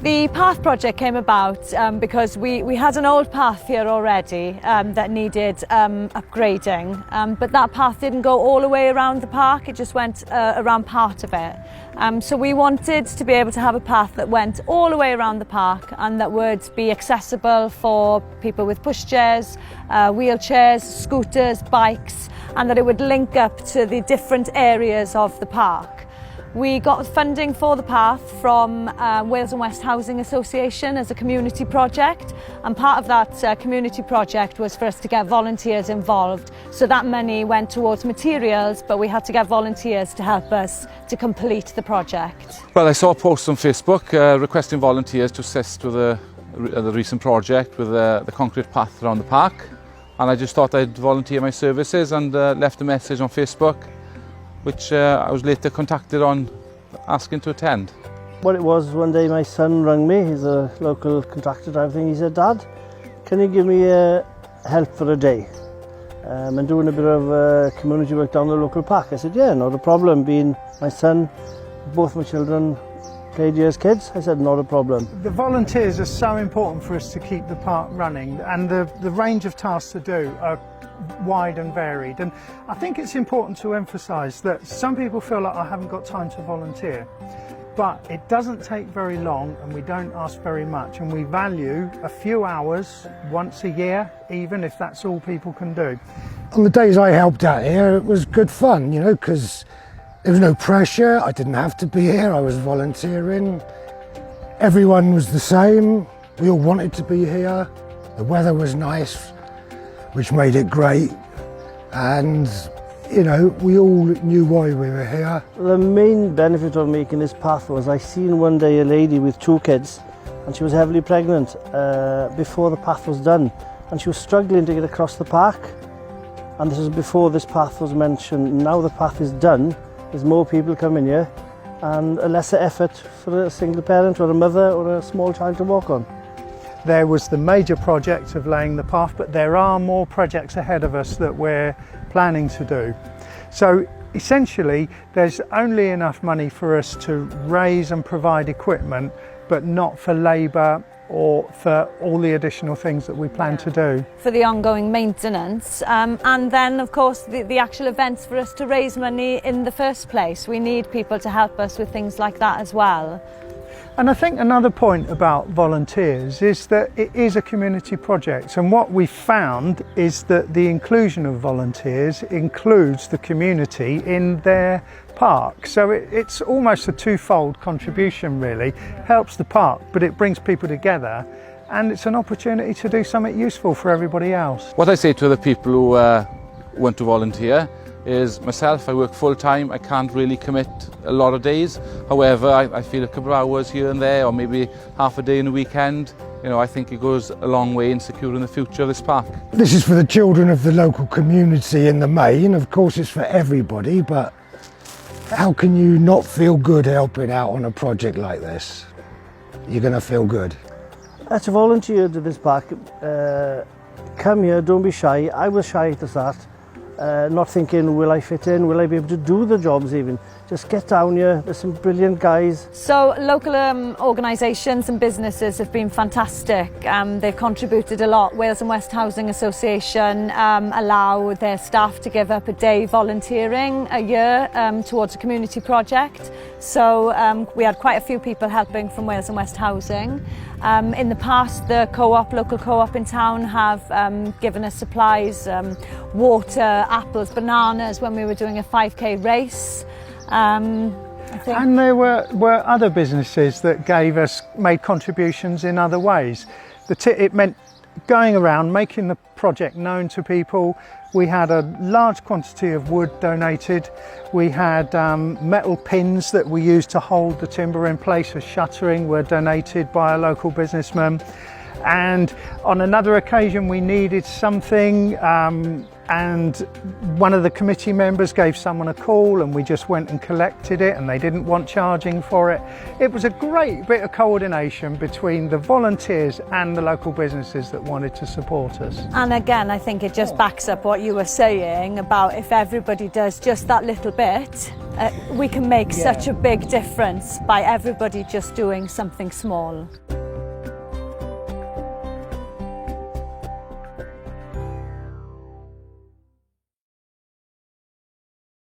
The path project came about because we had an old path here already that needed upgrading, but that path didn't go all the way around the park, it just went around part of it. So we wanted to be able to have a path that went all the way around the park and that would be accessible for people with pushchairs, wheelchairs, scooters, bikes, and that it would link up to the different areas of the park. We got funding for the path from Wales and West Housing Association as a community project, and part of that community project was for us to get volunteers involved. So that money went towards materials, but we had to get volunteers to help us to complete the project. Well, I saw a post on Facebook requesting volunteers to assist with the recent project with the concrete path around the park, and I just thought I'd volunteer my services and left a message on Facebook, which I was later contacted on asking to attend. What it was, one day my son rang me, he's a local contractor type thing. He said, "Dad, can you give me help for a day? I'm doing a bit of community work down the local park." I said, "Yeah, not a problem." Being my son, both my children played here as kids, I said, "Not a problem." The volunteers are so important for us to keep the park running, and the range of tasks to do are wide and varied, and I think it's important to emphasise that some people feel like I haven't got time to volunteer, but it doesn't take very long and we don't ask very much, and we value a few hours once a year, even if that's all people can do. On the days I helped out here, it was good fun, you know, because there was no pressure. I didn't have to be here, I was volunteering. Everyone was the same, we all wanted to be here, the weather was nice, which made it great, and you know, we all knew why we were here. The main benefit of making this path was I seen one day a lady with 2 kids, and she was heavily pregnant before the path was done, and she was struggling to get across the park, and this was before this path was mentioned. Now the path is done, there's more people coming here and a lesser effort for a single parent or a mother or a small child to walk on. There was the major project of laying the path, but there are more projects ahead of us that we're planning to do. So essentially, there's only enough money for us to raise and provide equipment, but not for labour or for all the additional things that we plan to do. For the ongoing maintenance, and then of course the actual events for us to raise money in the first place. We need people to help us with things like that as well. And I think another point about volunteers is that it is a community project, and what we found is that the inclusion of volunteers includes the community in their park. So it's almost a twofold contribution really. Helps the park, but it brings people together, and it's an opportunity to do something useful for everybody else. What I say to the people who want to volunteer is, myself, I work full-time, I can't really commit a lot of days. However, I feel a couple of hours here and there, or maybe half a day in a weekend, you know, I think it goes a long way in securing the future of this park. This is for the children of the local community in the main. Of course it's for everybody, but how can you not feel good helping out on a project like this? You're going to feel good. As a volunteer to this park, come here, don't be shy. I was shy at the start. Not thinking, will I fit in, will I be able to do the jobs even? Just get down here, there's some brilliant guys. So local organisations and businesses have been fantastic. They've contributed a lot. Wales and West Housing Association allow their staff to give up a day volunteering a year towards a community project. So we had quite a few people helping from Wales and West Housing. In the past, the local co-op in town have given us supplies, water, apples, bananas when we were doing a 5k race. I think. And there were other businesses that made contributions in other ways. It meant going around, making the project known to people. We had a large quantity of wood donated. We had metal pins that we used to hold the timber in place as shuttering were donated by a local businessman. And on another occasion we needed something and one of the committee members gave someone a call and we just went and collected it and they didn't want charging for it. It was a great bit of coordination between the volunteers and the local businesses that wanted to support us. And again, I think it just backs up what you were saying about if everybody does just that little bit, we can make such a big difference by everybody just doing something small.